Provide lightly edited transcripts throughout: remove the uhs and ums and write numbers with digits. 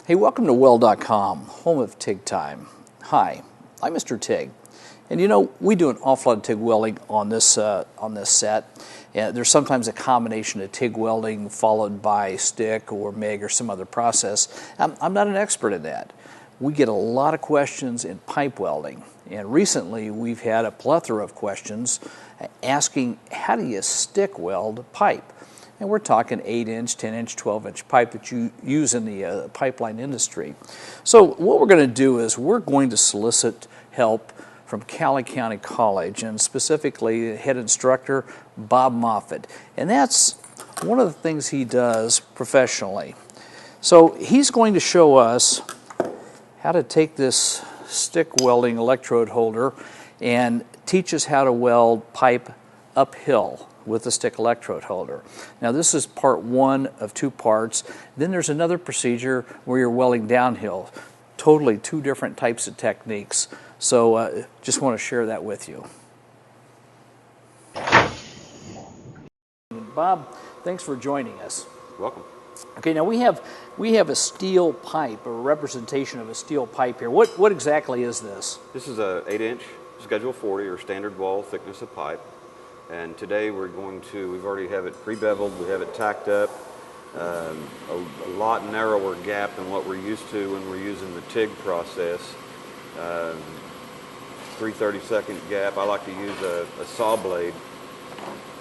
Hey, welcome to Weld.com, home of TIG time. Hi, I'm Mr. TIG. And you know, we do an awful lot of TIG welding on this set. There's sometimes a combination of TIG welding followed by stick or MIG or some other process. I'm not an expert in that. We get a lot of questions in pipe welding. And recently we've had a plethora of questions asking, how do you stick weld pipe? And we're talking 8-inch, 10-inch, 12-inch pipe that you use in the pipeline industry. So what we're going to do is we're going to solicit help from Cali County College, and specifically head instructor Bob Moffett. And that's one of the things he does professionally. So he's going to show us how to take this stick welding electrode holder and teach us how to weld pipe uphill with the stick electrode holder. Now this is part one of two parts. Then there's another procedure where you're welding downhill. Totally two different types of techniques. So just want to share that with you. Bob, thanks for joining us. You're welcome. Okay, now we have a steel pipe, a representation of a steel pipe here. What exactly is this? This is a 8-inch Schedule 40 or standard wall thickness of pipe. And today we've already have it pre-beveled, we have it tacked up, a lot narrower gap than what we're used to when we're using the TIG process. 3/32 gap. I like to use a saw blade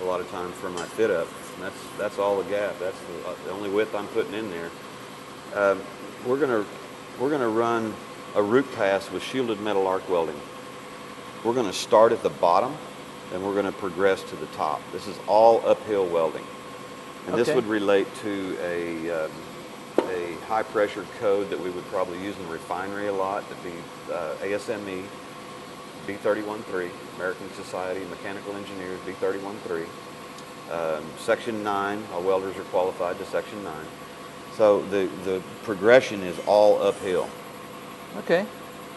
a lot of times for my fit up. And that's all the gap. That's the only width I'm putting in there. We're gonna run a root pass with shielded metal arc welding. We're gonna start at the bottom, and we're going to progress to the top. This is all uphill welding. And okay. This would relate to a high pressure code that we would probably use in the refinery a lot, to be ASME B313, American Society of Mechanical Engineers B313. Section 9, our welders are qualified to Section 9. So the progression is all uphill. Okay.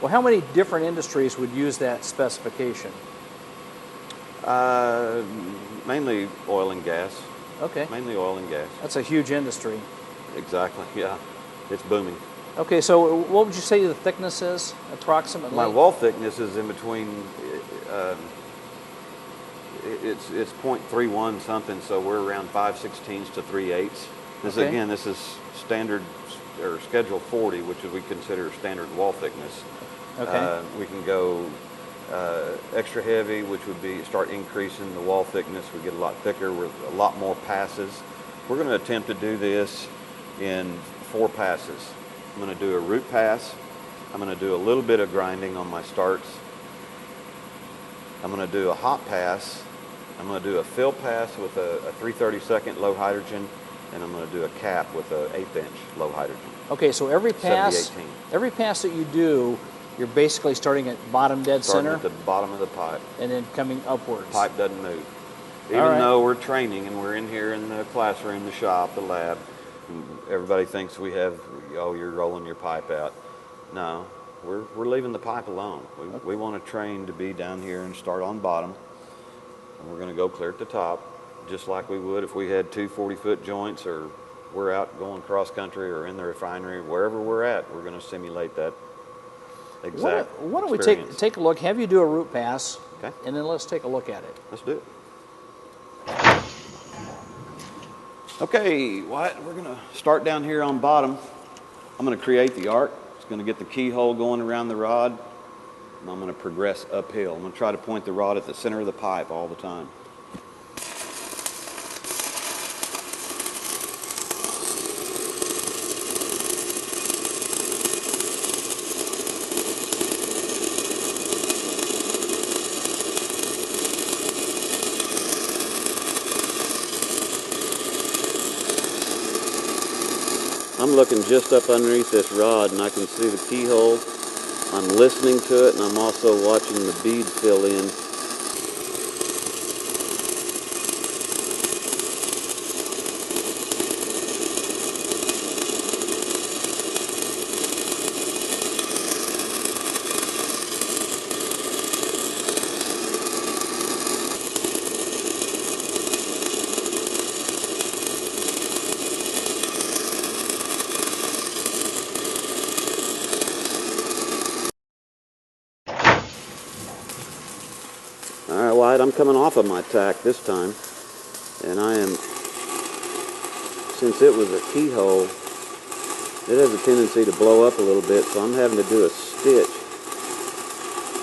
Well, how many different industries would use that specification? Mainly oil and gas. Okay. Mainly oil and gas. That's a huge industry. Exactly, yeah. It's booming. Okay, so what would you say the thickness is, approximately? My wall thickness is in between, it's 0.31 something, so we're around 5/16 to 3/8. This, okay. Again, this is standard, or Schedule 40, which we consider standard wall thickness. Okay. We can go extra heavy, which would be start increasing the wall thickness. We get a lot thicker with a lot more passes. We're going to attempt to do this in 4 passes. I'm going to do a root pass. I'm going to do a little bit of grinding on my starts. I'm going to do a hot pass. I'm going to do a fill pass with a 3/32 low hydrogen, and I'm going to do a cap with an 1/8" low hydrogen. Okay, so every pass 70-18. Every pass that you do, you're basically starting at bottom dead center? Starting at the bottom of the pipe. And then coming upwards. Pipe doesn't move. Even though we're training and we're in here in the classroom, the shop, the lab, everybody thinks we have, oh, you're rolling your pipe out. No, we're leaving the pipe alone. We want to train to be down here and start on bottom. And we're going to go clear at the top, just like we would if we had 2 40-foot joints, or we're out going cross country or in the refinery. Wherever we're at, we're going to simulate that. Exact Why don't we take a look, have you do a root pass, okay, and then let's take a look at it. Let's do it. Okay, Wyatt, we're going to start down here on bottom. I'm going to create the arc. It's going to get the keyhole going around the rod, and I'm going to progress uphill. I'm going to try to point the rod at the center of the pipe all the time. I'm looking just up underneath this rod, and I can see the keyhole. I'm listening to it, and I'm also watching the bead fill in. slide. I'm coming off of my tack this time, and I am, since it was a keyhole, it has a tendency to blow up a little bit, so I'm having to do a stitch.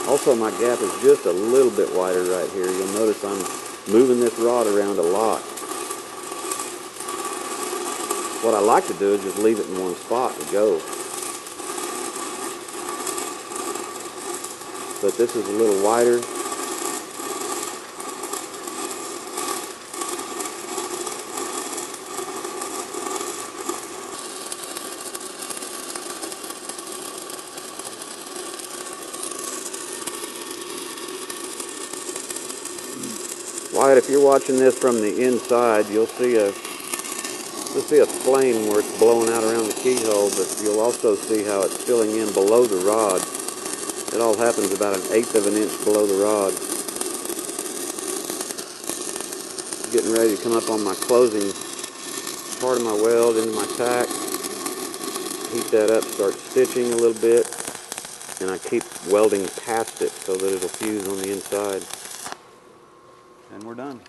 Also, my gap is just a little bit wider right here. You'll notice I'm moving this rod around a lot. What I like to do is just leave it in one spot and go. But this is a little wider. Wyatt, if you're watching this from the inside, you'll see a flame where it's blowing out around the keyhole, but you'll also see how it's filling in below the rod. It all happens about 1/8 of an inch below the rod. Getting ready to come up on my closing part of my weld into my tack. Heat that up, start stitching a little bit, and I keep welding past it so that it'll fuse on the inside. And we're done.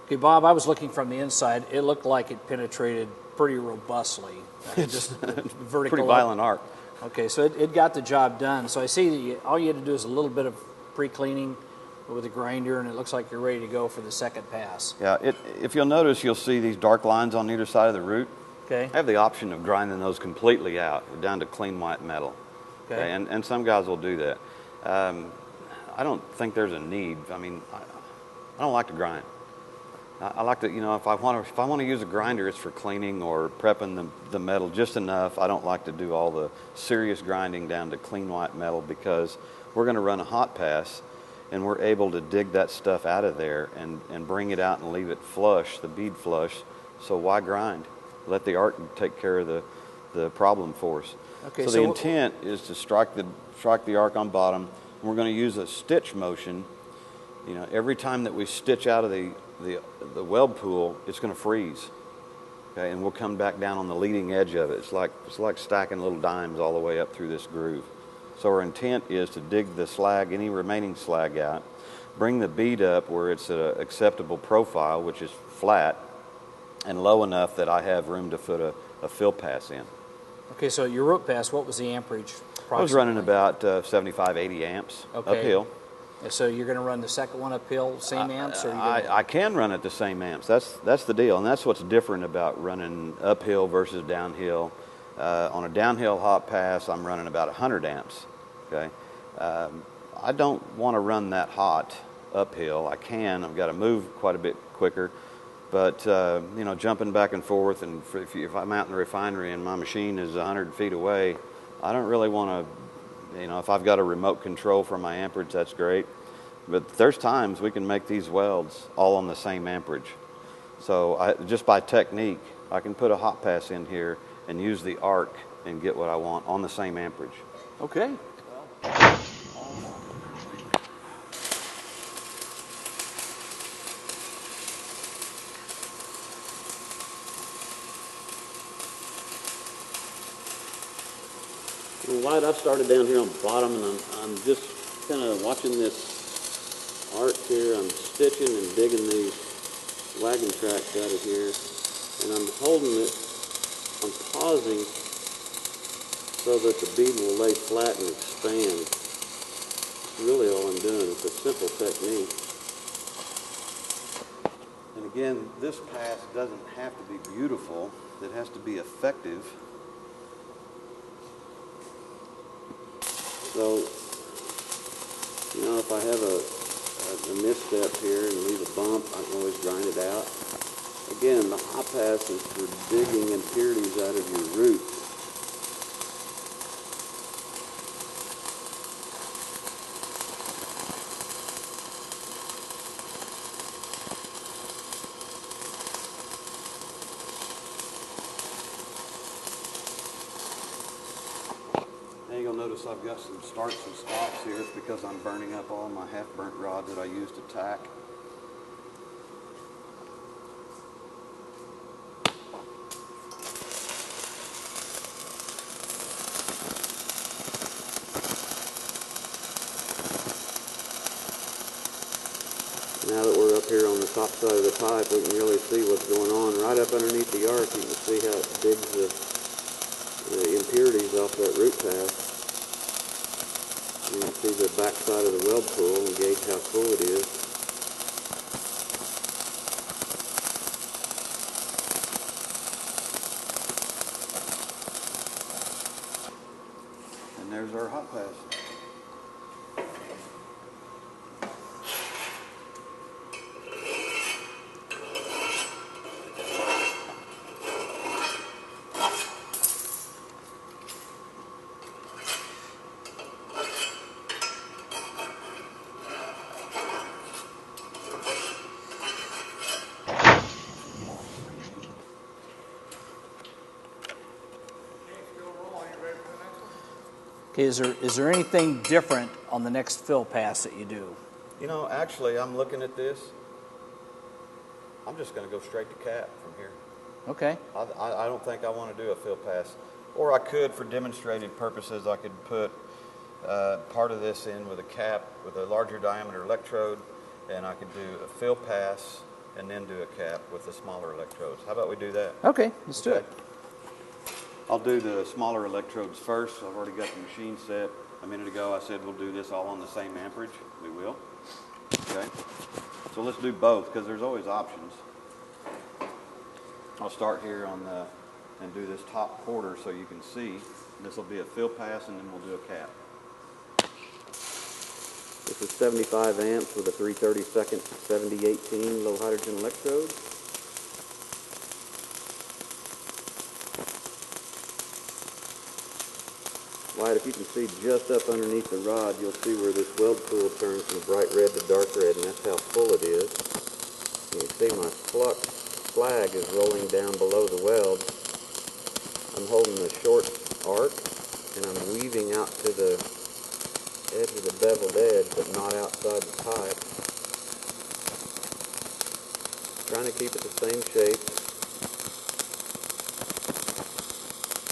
Okay, Bob, I was looking from the inside. It looked like it penetrated pretty robustly. Just vertical. Pretty violent arc. Okay, so it got the job done. So I see that all you had to do is a little bit of pre-cleaning with a grinder, and it looks like you're ready to go for the second pass. Yeah, if you'll notice, you'll see these dark lines on either side of the root. Okay. I have the option of grinding those completely out, down to clean white metal. Okay. And some guys will do that. I don't think there's a need. I mean, I don't like to grind. I like to, if I want to use a grinder, it's for cleaning or prepping the metal just enough. I don't like to do all the serious grinding down to clean white metal, because we're going to run a hot pass, and we're able to dig that stuff out of there and bring it out and leave it flush, the bead flush. So why grind? Let the arc take care of the problem for us. Okay, so the intent is to strike the arc on bottom. We're going to use a stitch motion. Every time that we stitch out of the weld pool, it's going to freeze. Okay, and we'll come back down on the leading edge of it. It's like stacking little dimes all the way up through this groove. So our intent is to dig the slag, any remaining slag out, bring the bead up where it's at an acceptable profile, which is flat and low enough that I have room to put a fill pass in. Okay, so your root pass, what was the amperage? I was running about 75, 80 amps uphill. So you're going to run the second one uphill, same amps? Or I can run at the same amps. That's the deal, and that's what's different about running uphill versus downhill. On a downhill hot pass, I'm running about 100 amps. Okay, I don't want to run that hot uphill. I can. I've got to move quite a bit quicker, but jumping back and forth, and if I'm out in the refinery and my machine is 100 feet away, I don't really want to. If I've got a remote control for my amperage, that's great. But there's times we can make these welds all on the same amperage. So just by technique, I can put a hot pass in here and use the arc and get what I want on the same amperage. Okay. Well, I've started down here on the bottom, and I'm just kind of watching this arc here. I'm stitching and digging these wagon tracks out of here, and I'm holding it, I'm pausing so that the bead will lay flat and expand. That's really all I'm doing. It's a simple technique. And again, this pass doesn't have to be beautiful. It has to be effective. So, if I have a misstep here and leave a bump, I can always grind it out. Again, the hot pass is for digging impurities out of your roots. You'll notice I've got some starts and stops here. It's because I'm burning up all my half-burnt rod that I used to tack. top side of the pipe, we can really see what's going on. Right up underneath the arc, you can see how it digs the impurities off that root path. You can see the back side of the weld pool and gauge how full it is. And there's our hot pass. Okay, is there anything different on the next fill pass that you do? You know, actually, I'm looking at this. I'm just going to go straight to cap from here. Okay. I don't think I want to do a fill pass. Or I could, for demonstrative purposes, I could put part of this in with a cap with a larger diameter electrode, and I could do a fill pass and then do a cap with the smaller electrodes. How about we do that? Okay, let's do it. I'll do the smaller electrodes first. I've already got the machine set. A minute ago I said we'll do this all on the same amperage. We will. Okay. So let's do both because there's always options. I'll start here on the, and do this top quarter so you can see. This will be a fill pass and then we'll do a cap. This is 75 amps with a 3/32 7018 low hydrogen electrode. Wyatt, if you can see just up underneath the rod, you'll see where this weld pool turns from bright red to dark red, and that's how full it is. You can see my flux flag is rolling down below the weld. I'm holding a short arc, and I'm weaving out to the edge of the beveled edge, but not outside the pipe. Trying to keep it the same shape.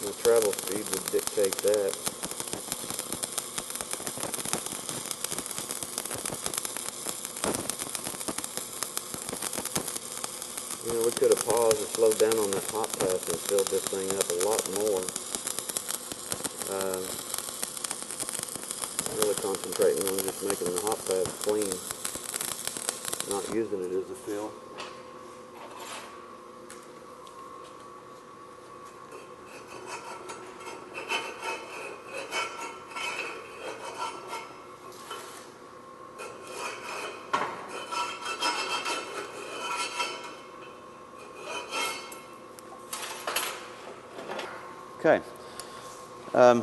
My travel speed would dictate that. You know, we could have paused and slowed down on that hot pass and filled this thing up a lot more. Really concentrating on just making the hot pass clean, not using it as a fill. Okay. A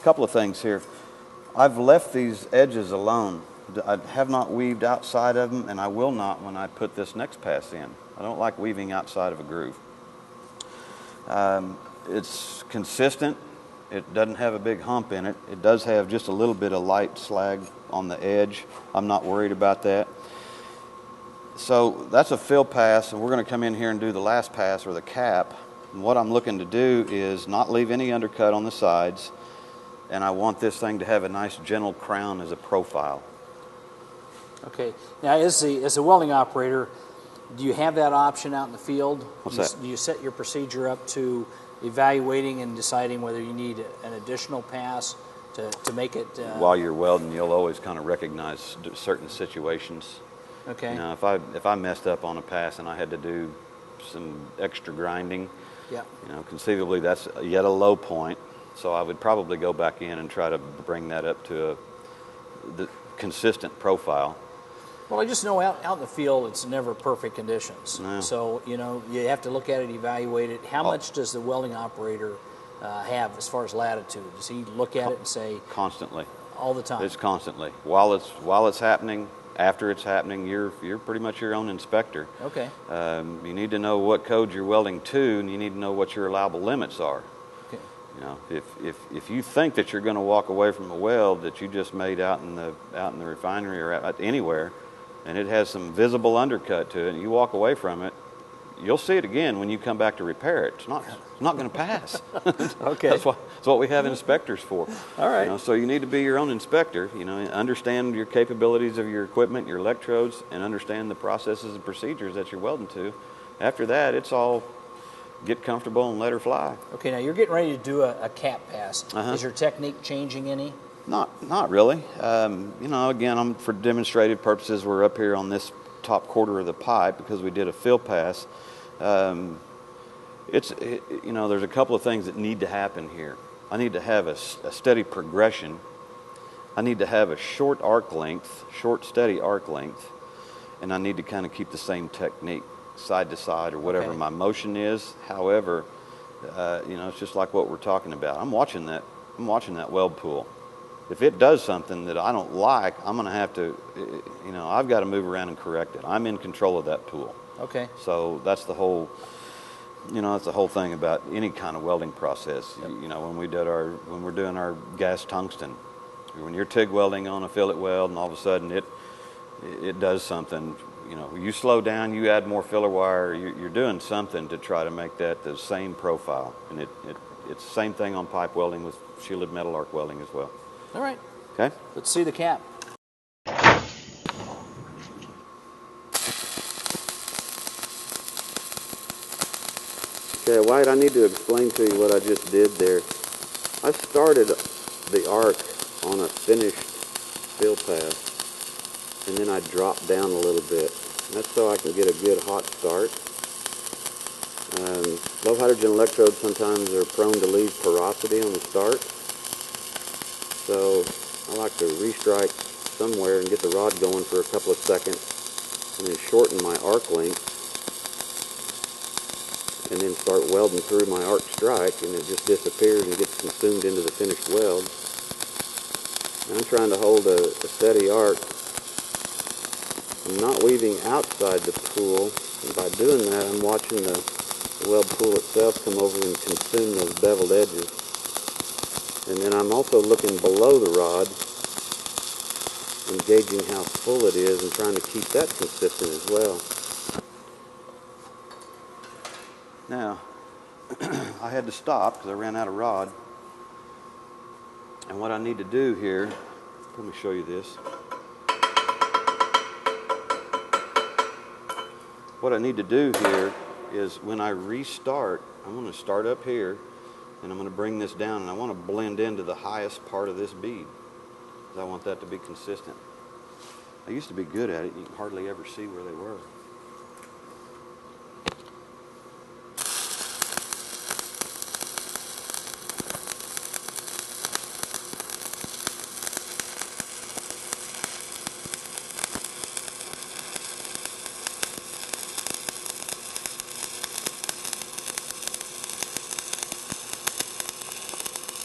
couple of things here. I've left these edges alone. I have not weaved outside of them, and I will not when I put this next pass in. I don't like weaving outside of a groove. It's consistent. It doesn't have a big hump in it. It does have just a little bit of light slag on the edge. I'm not worried about that. So that's a fill pass, and we're going to come in here and do the last pass, or the cap. And what I'm looking to do is not leave any undercut on the sides, and I want this thing to have a nice gentle crown as a profile. Okay. Now, as a welding operator, do you have that option out in the field? What's that? Do you set your procedure up to evaluating and deciding whether you need an additional pass to make it? While you're welding, you'll always kind of recognize certain situations. Okay. Now, if I messed up on a pass and I had to do some extra grinding, yeah, you know, conceivably that's yet a low point. So I would probably go back in and try to bring that up to the consistent profile. Well, I just know out in the field it's never perfect conditions. No. So, you know, you have to look at it, evaluate it. How much does the welding operator have as far as latitude? Does he look at it and say... Constantly. All the time? It's constantly. While it's happening, after it's happening, you're pretty much your own inspector. Okay. You need to know what code you're welding to, and you need to know what your allowable limits are. Okay. You know, if you think that you're going to walk away from a weld that you just made out in the refinery or anywhere, and it has some visible undercut to it, and you walk away from it, you'll see it again when you come back to repair it. It's not going to pass. Okay. That's what we have inspectors for. All right. You know, so you need to be your own inspector. You know, understand your capabilities of your equipment, your electrodes, and understand the processes and procedures that you're welding to. After that, it's all get comfortable and let her fly. Okay, now you're getting ready to do a cap pass. Is your technique changing any? Not really. You know, again, for demonstrative purposes, we're up here on this top quarter of the pipe because we did a fill pass. You know, there's a couple of things that need to happen here. I need to have a steady progression. I need to have a short steady arc length, and I need to kind of keep the same technique side to side or whatever my motion is. However, you know, it's just like what we're talking about. I'm watching that weld pool. If it does something that I don't like, I'm going to have to, you know, I've got to move around and correct it. I'm in control of that pool. Okay. So that's the whole, you know, that's the whole thing about any kind of welding process. Yep. You know, when we're doing our gas tungsten, when you're TIG welding on a fillet weld and all of a sudden it does something, you know, you slow down, you add more filler wire, you're doing something to try to make that the same profile. And it's the same thing on pipe welding with shielded metal arc welding as well. All right. Okay. Let's see the cap. Okay, White, I need to explain to you what I just did there. I started the arc on a finished fill pass, and then I dropped down a little bit. That's so I can get a good hot start. Low hydrogen electrodes sometimes are prone to leave porosity on the start. So I like to restrike somewhere and get the rod going for a couple of seconds and then shorten my arc length and then start welding through my arc strike, and it just disappears and gets consumed into the finished weld. And I'm trying to hold a steady arc. I'm not weaving outside the pool, and by doing that I'm watching the weld pool itself come over and consume those beveled edges. And then I'm also looking below the rod and gauging how full it is and trying to keep that consistent as well. Now, I had to stop because I ran out of rod. And what I need to do here, let me show you this. What I need to do here is when I restart, I'm going to start up here and I'm going to bring this down, and I want to blend into the highest part of this bead because I want that to be consistent. I used to be good at it. You can hardly ever see where they were.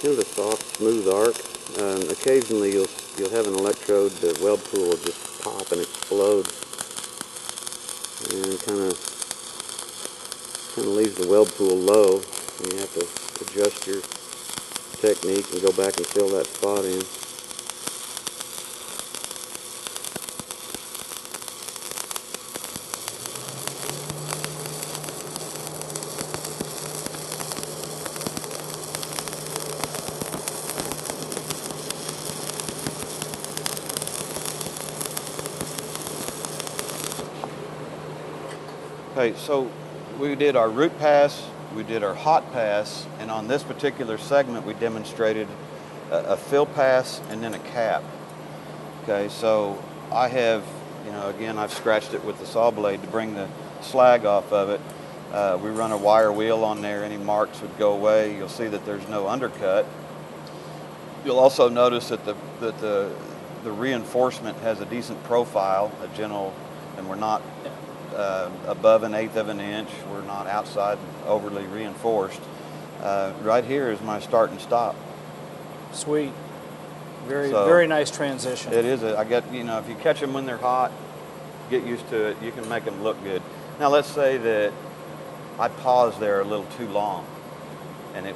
Kind of a soft, smooth arc. Occasionally you'll have an electrode, the weld pool will just pop and explode, and kind of leaves the weld pool low, and you have to adjust your technique and go back and fill that spot in. Okay, so we did our root pass, we did our hot pass, and on this particular segment we demonstrated a fill pass and then a cap. Okay, so I have, you know, again, I've scratched it with the saw blade to bring the slag off of it. We run a wire wheel on there, any marks would go away. You'll see that there's no undercut. You'll also notice that the reinforcement has a decent profile, a general, and we're not above 1/8 of an inch. We're not outside overly reinforced. Right here is my start and stop. Sweet. Very nice transition. It is. I get, you know, if you catch them when they're hot, get used to it. You can make them look good. Now let's say that I paused there a little too long, and it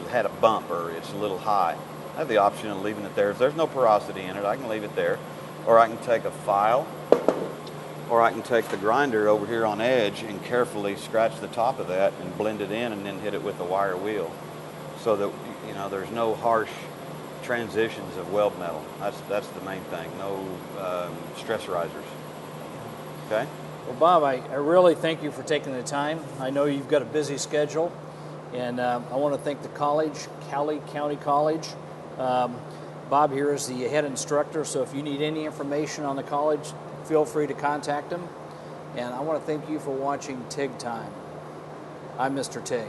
had a bump or it's a little high. I have the option of leaving it there. If there's no porosity in it, I can leave it there, or I can take a file or I can take the grinder over here on edge and carefully scratch the top of that and blend it in and then hit it with a wire wheel so that, you know, there's no harsh transitions of weld metal. That's the main thing. No stress risers. Okay? Well, Bob, I really thank you for taking the time. I know you've got a busy schedule, and I want to thank the college, Cali County College. Bob here is the head instructor, so if you need any information on the college, feel free to contact him. And I want to thank you for watching TIG Time. I'm Mr. TIG.